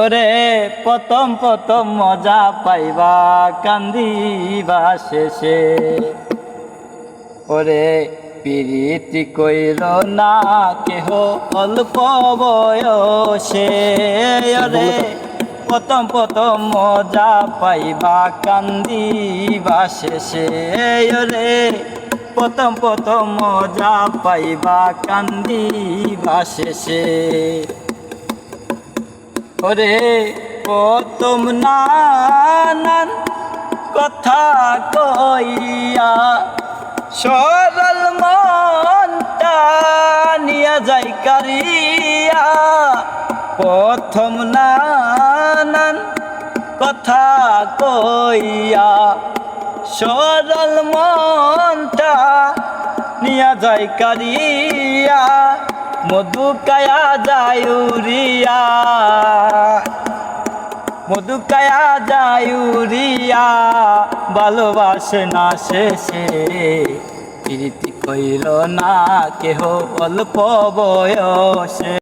ওরে প্রথম প্রথম মজা পাইবা কান্দিবা শেষে। ওরে প্রীতি কইর না কেহ অল্প বয়সে। ওরে প্রথম প্রথম মজা পাইবা কান্দিবা শেষে। ওরে প্রথম প্রথম মজা পাইবা কান্দিবা শেষে। ওরে প্রথম নানান কথা কইয়া সরল মনটা নিয়া যাই কারিয়া। প্রথম নানান কথা কইয়া সরল মনটা নিয়া যাই কারিয়া। মধু কায়া যায় উড়িয়া, মধু কায়া যায় উড়িয়া, ভালোবাসে না শেষে। প্রীতি কইল না কেহ অল্প বয়সে।